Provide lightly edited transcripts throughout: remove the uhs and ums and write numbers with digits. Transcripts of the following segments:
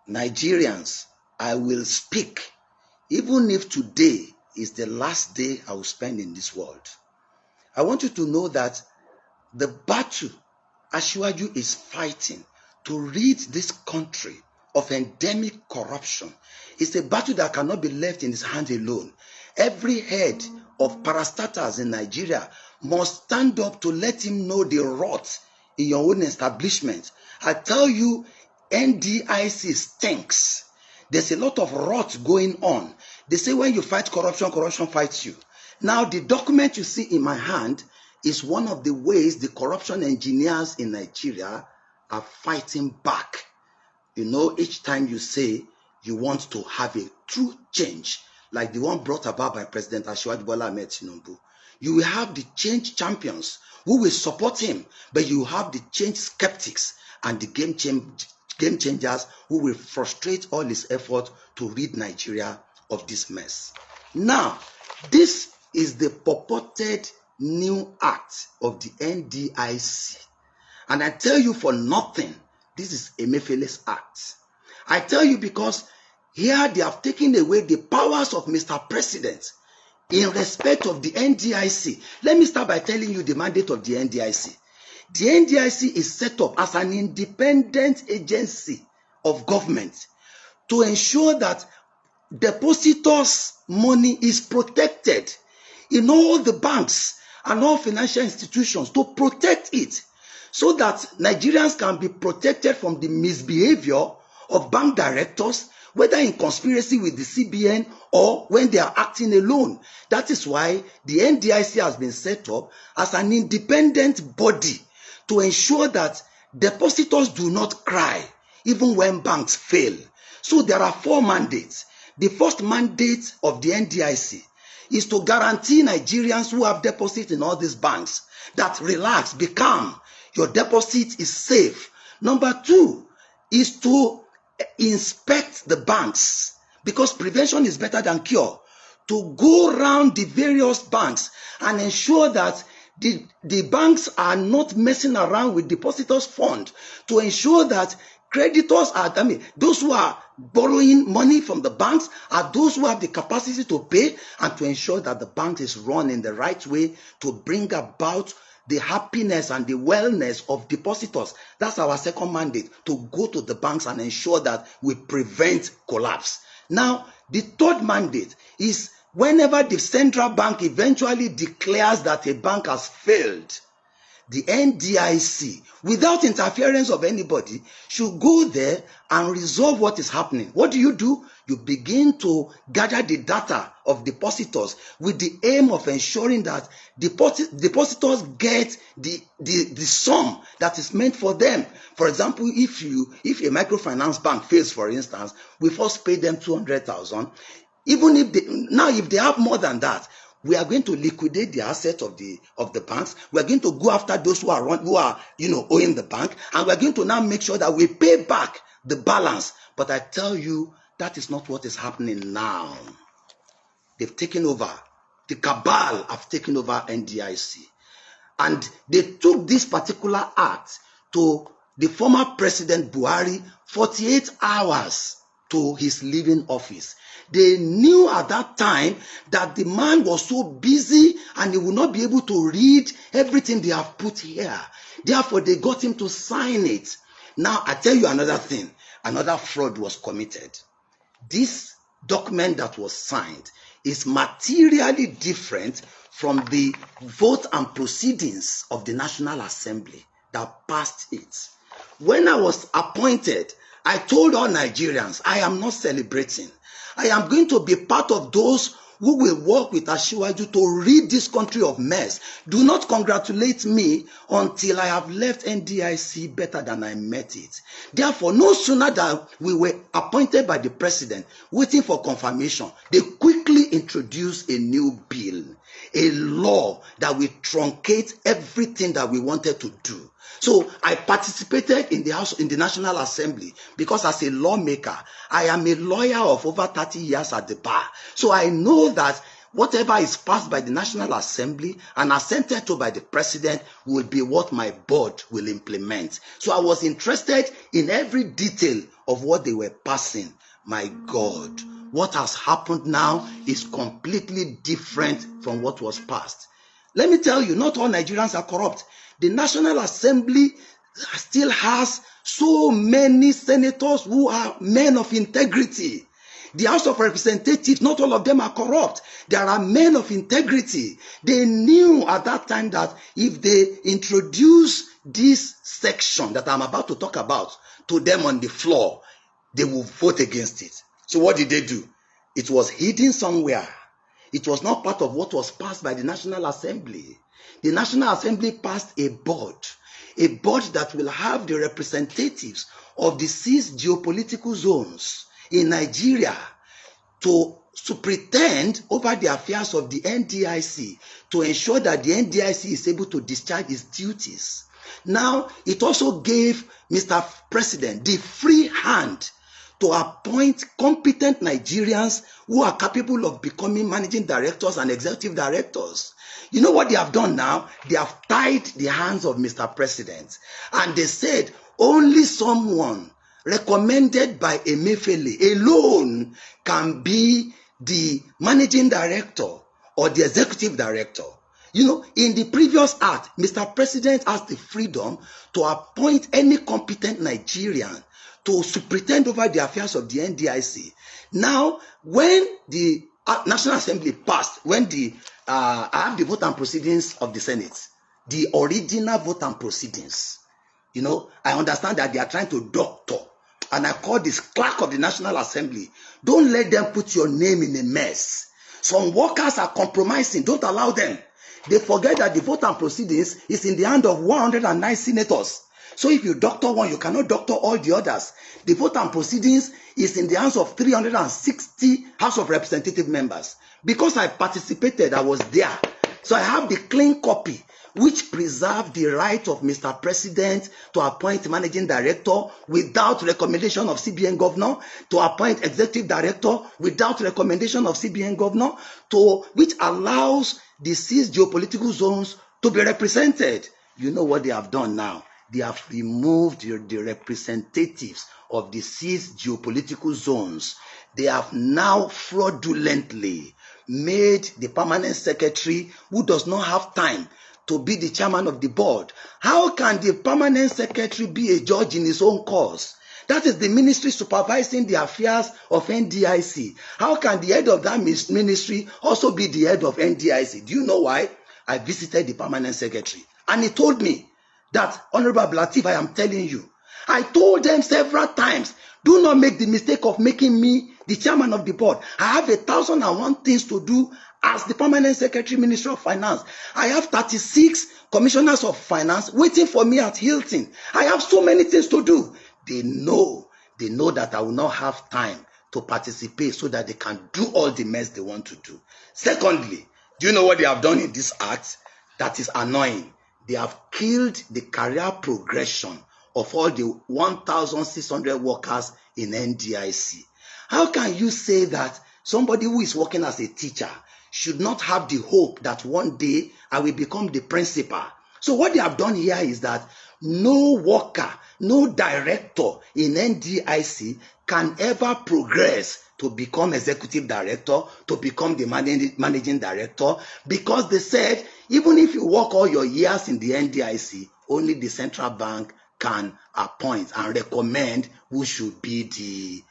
Nigerians, I will speak, even if today is the last day I will spend in this world. I want you to know that the battle Asiwaju is fighting to rid this country of endemic corruption is a battle that cannot be left in his hands alone. Every head of parastatals in Nigeria must stand up to let him know the rot in your own establishment. I tell you, NDIC stinks. There's a lot of rot going on. They say when you fight corruption, corruption fights you. Now, the document you see in my hand is one of the ways the corruption engineers in Nigeria are fighting back. You know, each time you say you want to have a true change, like the one brought about by President Asiwaju Bola Ahmed Tinubu, you will have the change champions who will support him, but you have the change skeptics and the game changers who will frustrate all his effort to rid Nigeria of this mess. Now, this is the purported new act of the NDIC. And I tell you for nothing, this is Emefiele's act. I tell you because here they have taken away the powers of Mr. President in respect of the NDIC. Let me start by telling you the mandate of the NDIC. The NDIC is set up as an independent agency of government to ensure that depositors' money is protected in all the banks and all financial institutions, to protect it so that Nigerians can be protected from the misbehavior of bank directors, whether in conspiracy with the CBN or when they are acting alone. That is why the NDIC has been set up as an independent body to ensure that depositors do not cry even when banks fail. So there are 4 mandates. The first mandate of the NDIC is to guarantee Nigerians who have deposits in all these banks that relax, be calm, your deposit is safe. Number 2 is to inspect the banks, because prevention is better than cure. To go around the various banks and ensure that the banks are not messing around with depositors' fund, to ensure that creditors are, those who are borrowing money from the banks are those who have the capacity to pay, and to ensure that the bank is run in the right way to bring about the happiness and the wellness of depositors. That's our second mandate, to go to the banks and ensure that we prevent collapse. Now, the third mandate is whenever the central bank eventually declares that a bank has failed, the NDIC, without interference of anybody, should go there and resolve what is happening. What do? You begin to gather the data of depositors with the aim of ensuring that depositors get the sum that is meant for them. For example, if a microfinance bank fails, for instance, we first pay them 200,000. Even if they have more than that, we are going to liquidate the assets of the banks. We are going to go after those who are owing the bank, and we are going to now make sure that we pay back the balance. But I tell you, that is not what is happening now. They've taken over. The cabal have taken over NDIC, and they took this particular act to the former President Buhari 48 hours to his leaving office. They knew at that time that the man was so busy and he would not be able to read everything they have put here. Therefore, they got him to sign it. Now, I tell you another thing. Another fraud was committed. This document that was signed is materially different from the vote and proceedings of the National Assembly that passed it. When I was appointed, I told all Nigerians, I am not celebrating. I am going to be part of those who will work with Asiwaju to rid this country of mess. Do not congratulate me until I have left NDIC better than I met it. Therefore, no sooner than we were appointed by the president, waiting for confirmation, they quickly introduced a new bill, a law that will truncate everything that we wanted to do. So I participated in the National Assembly because as a lawmaker, I am a lawyer of over 30 years at the bar. So I know that whatever is passed by the National Assembly and assented to by the president will be what my board will implement. So I was interested in every detail of what they were passing. My God, what has happened now is completely different from what was passed. Let me tell you, not all Nigerians are corrupt. The National Assembly still has so many senators who are men of integrity. The House of Representatives, not all of them are corrupt. There are men of integrity. They knew at that time that if they introduce this section that I'm about to talk about to them on the floor, they will vote against it. So what did they do? It was hidden somewhere. It was not part of what was passed by the National Assembly. The National Assembly passed a board that will have the representatives of the 6 geopolitical zones in Nigeria to pretend over the affairs of the NDIC to ensure that the NDIC is able to discharge its duties. Now, it also gave Mr. President the free hand to appoint competent Nigerians who are capable of becoming managing directors and executive directors. You know what they have done now? They have tied the hands of Mr. President, and they said only someone recommended by Emefiele alone can be the managing director or the executive director. You know, in the previous act, Mr. President has the freedom to appoint any competent Nigerian to superintend over the affairs of the NDIC. Now, when the National Assembly passed, when I have the vote and proceedings of the Senate, the original vote and proceedings, you know, I understand that they are trying to doctor, and I call this clerk of the National Assembly. Don't let them put your name in a mess. Some workers are compromising. Don't allow them. They forget that the vote and proceedings is in the hand of 109 senators. So if you doctor one, you cannot doctor all the others. The vote and proceedings is in the hands of 360 House of Representative members. Because I participated, I was there. So I have the clean copy, which preserved the right of Mr. President to appoint managing director without recommendation of CBN governor, to appoint executive director without recommendation of CBN governor, which allows the 6 geopolitical zones to be represented. You know what they have done now? They have removed the representatives of the 6 geopolitical zones. They have now fraudulently made the permanent secretary, who does not have time to be the chairman of the board. How can the permanent secretary be a judge in his own cause? That is the ministry supervising the affairs of NDIC. How can the head of that ministry also be the head of NDIC? Do you know why? I visited the permanent secretary, and he told me that, Honorable AbdulLateef, I am telling you, I told them several times, do not make the mistake of making me the chairman of the board. I have 1,001 things to do as the permanent secretary, Ministry of Finance. I have 36 commissioners of finance waiting for me at Hilton. I have so many things to do. They know that I will not have time to participate so that they can do all the mess they want to do. Secondly, do you know what they have done in this act that is annoying? They have killed the career progression of all the 1,600 workers in NDIC. How can you say that somebody who is working as a teacher should not have the hope that one day I will become the principal? So what they have done here is that no worker, no director in NDIC can ever progress to become executive director, to become the managing director, because they said even if you work all your years in the NDIC, only the central bank can appoint and recommend who should be the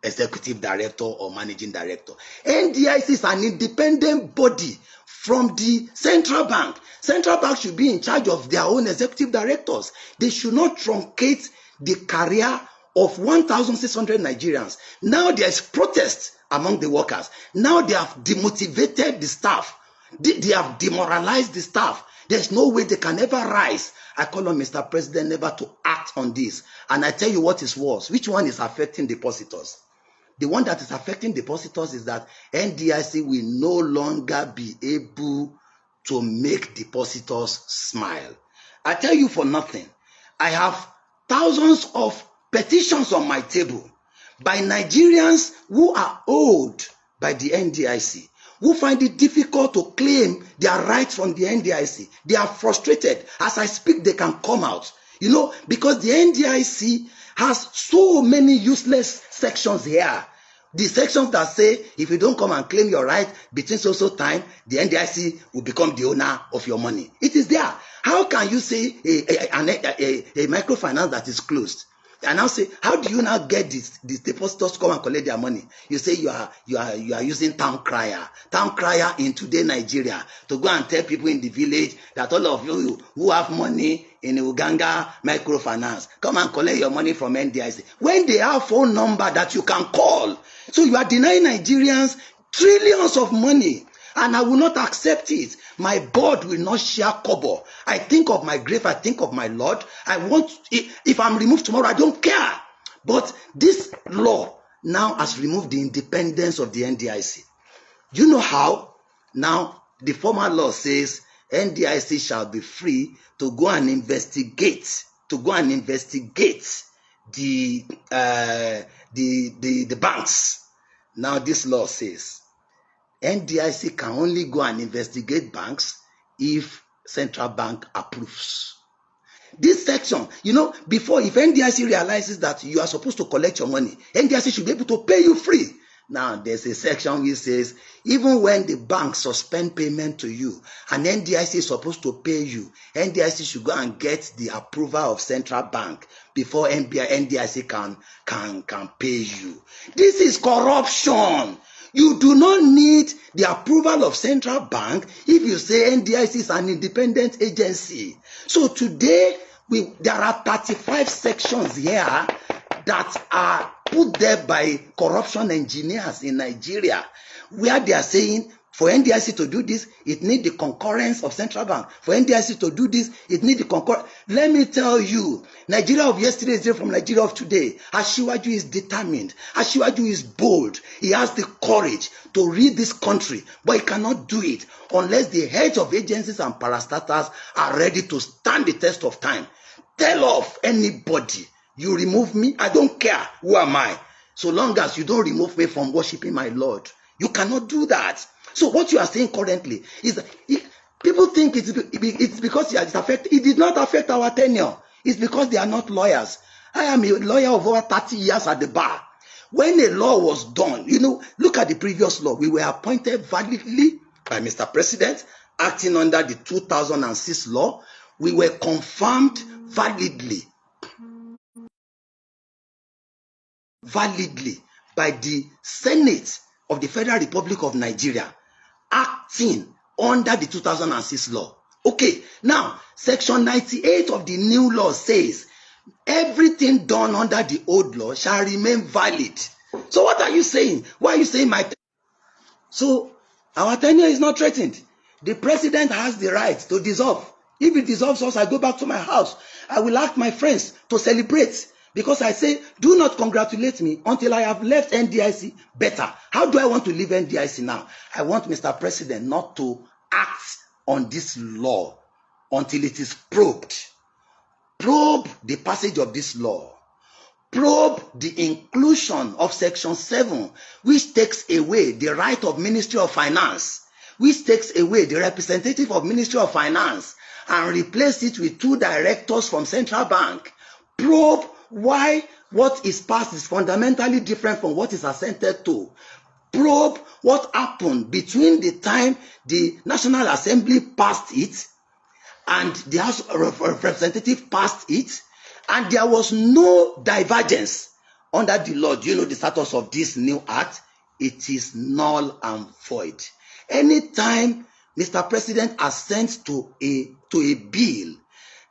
executive director or managing director. NDIC is an independent body from the central bank. Central bank should be in charge of their own executive directors. They should not truncate the career of 1,600 Nigerians. Now there is protest among the workers. Now they have demotivated the staff. They have demoralized the staff. There's no way they can ever rise. I call on Mr. President never to act on this. And I tell you what is worse. Which one is affecting depositors? The one that is affecting depositors is that NDIC will no longer be able to make depositors smile. I tell you for nothing, I have thousands of petitions on my table by Nigerians who are owed by the NDIC, who find it difficult to claim their rights from the NDIC. They are frustrated. As I speak, they can come out. You know, because the NDIC has so many useless sections here. The sections that say if you don't come and claim your right between so time, the NDIC will become the owner of your money. It is there. How can you say a microfinance that is closed? And now say, how do you now get these depositors to come and collect their money? You say you are using town crier in today Nigeria to go and tell people in the village that all of you who have money in Uganga microfinance, come and collect your money from NDIC. When they have phone number that you can call. So you are denying Nigerians trillions of money. And I will not accept it. My board will not share kobo. I think of my grave. I think of my Lord. I want, if I'm removed tomorrow, I don't care. But this law now has removed the independence of the NDIC. Do you know how? Now, the former law says NDIC shall be free to go and investigate, the banks. Now, this law says NDIC can only go and investigate banks if central bank approves. This section, before, if NDIC realizes that you are supposed to collect your money, NDIC should be able to pay you free. Now, there's a section which says, even when the bank suspend payment to you, and NDIC is supposed to pay you, NDIC should go and get the approval of central bank before NDIC can pay you. This is corruption. You do not need the approval of central bank if you say NDIC is an independent agency. So today, there are 35 sections here that are put there by corruption engineers in Nigeria, where they are saying, for NDIC to do this, it needs the concurrence of central bank. For NDIC to do this, it needs the concurrence. Let me tell you, Nigeria of yesterday is different from Nigeria of today. Asiwaju is determined. Asiwaju is bold. He has the courage to lead this country, but he cannot do it unless the heads of agencies and parastatals are ready to stand the test of time. Tell off anybody. You remove me, I don't care. Who am I? So long as you don't remove me from worshiping my Lord. You cannot do that. So what you are saying currently is that people think it's because it did not affect our tenure. It's because they are not lawyers. I am a lawyer of over 30 years at the bar. When a law was done, look at the previous law. We were appointed validly by Mr. President, acting under the 2006 law. We were confirmed validly by the Senate of the Federal Republic of Nigeria, acting under the 2006 law. Okay, now, Section 98 of the new law says, everything done under the old law shall remain valid. So what are you saying? Why are you saying So, our tenure is not threatened. The president has the right to dissolve. If he dissolves us, I go back to my house. I will ask my friends to celebrate. Because I say, do not congratulate me until I have left NDIC better. How do I want to leave NDIC now? I want Mr. President not to act on this law until it is probed. Probe the passage of this law. Probe the inclusion of Section 7, which takes away the right of Ministry of Finance, which takes away the representative of Ministry of Finance, and replace it with 2 directors from Central Bank. Probe why what is passed is fundamentally different from what is assented to. Probe what happened between the time the National Assembly passed it and the House of Representatives passed it, and there was no divergence under the law. Do you know the status of this new act? It is null and void. Anytime Mr. President assents to a bill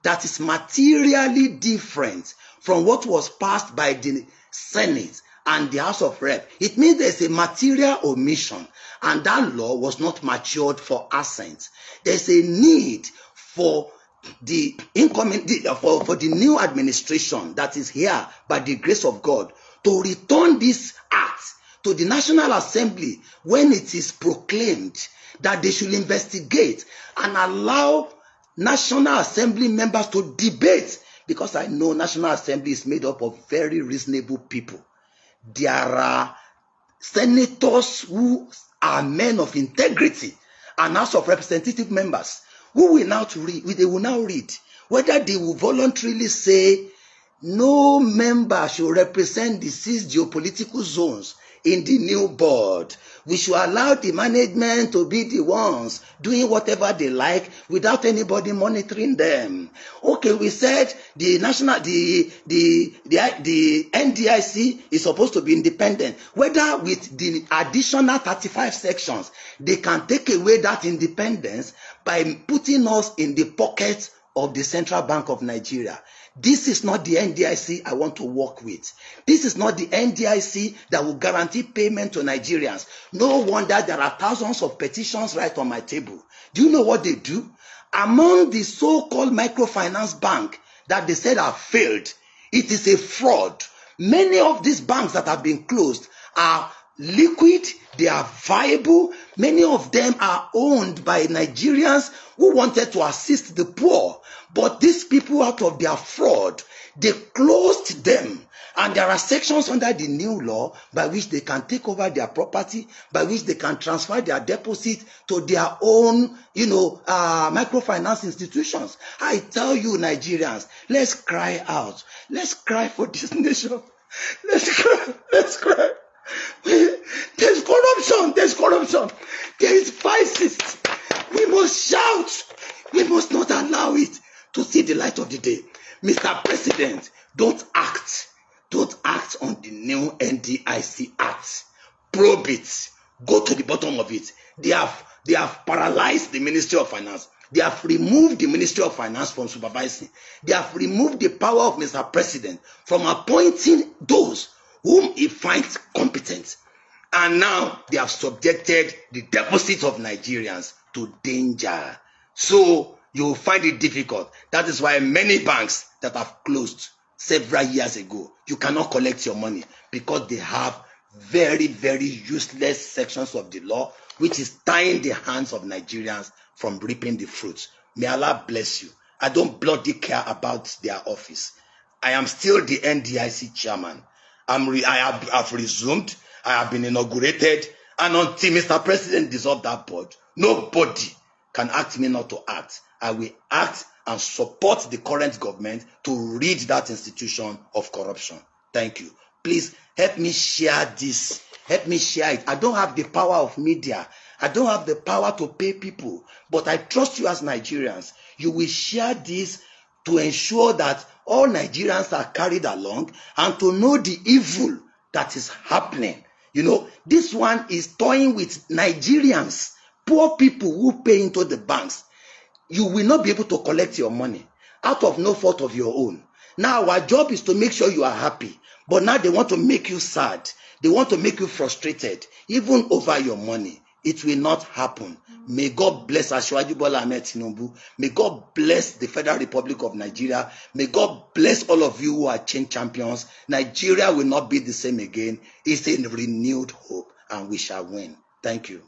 that is materially different from what was passed by the Senate and the House of Rep, it means there's a material omission, and that law was not matured for assent. There's a need for the for the new administration that is here by the grace of God to return this act to the National Assembly when it is proclaimed that they should investigate and allow National Assembly members to debate, because I know National Assembly is made up of very reasonable people. There are senators who are men of integrity and House of Representative members who will now read. They will now read whether they will voluntarily say no member should represent the 6 geopolitical zones in the new board. We should allow the management to be the ones doing whatever they like without anybody monitoring them. Okay, we said the NDIC is supposed to be independent. Whether with the additional 35 sections, they can take away that independence by putting us in the pocket of the Central Bank of Nigeria. This is not the NDIC I want to work with. This is not the NDIC that will guarantee payment to Nigerians. No wonder there are thousands of petitions right on my table. Do you know what they do? Among the so-called microfinance bank that they said have failed, it is a fraud. Many of these banks that have been closed are liquid, they are viable. Many of them are owned by Nigerians who wanted to assist the poor. But these people, out of their fraud, they closed them. And there are sections under the new law by which they can take over their property, by which they can transfer their deposit to their own, microfinance institutions. I tell you, Nigerians, let's cry out. Let's cry for this nation. Let's cry. Let's cry. There's corruption. There's corruption. There is vices. We must shout. We must not allow it to see the light of the day. Mr. President, don't act. Don't act on the new NDIC Act. Probe it. Go to the bottom of it. They have paralyzed the Ministry of Finance. They have removed the Ministry of Finance from supervising. They have removed the power of Mr. President from appointing those whom he finds competent. And now they have subjected the deposits of Nigerians to danger. So you will find it difficult. That is why many banks that have closed several years ago, you cannot collect your money because they have very, very useless sections of the law which is tying the hands of Nigerians from reaping the fruits. May Allah bless you. I don't bloody care about their office. I am still the NDIC chairman. I've resumed. I have been inaugurated. And until Mr. President dissolve that board, nobody can ask me not to act. I will act and support the current government to rid that institution of corruption. Thank you. Please help me share this. Help me share it. I don't have the power of media. I don't have the power to pay people. But I trust you as Nigerians. You will share this to ensure that all Nigerians are carried along and to know the evil that is happening. This one is toying with Nigerians, poor people who pay into the banks. You will not be able to collect your money out of no fault of your own. Now our job is to make sure you are happy. But now they want to make you sad. They want to make you frustrated, even over your money. It will not happen. May God bless Asiwaju Bola Ahmed Tinubu. May God bless the Federal Republic of Nigeria. May God bless all of you who are change champions. Nigeria will not be the same again. It's a renewed hope and we shall win. Thank you.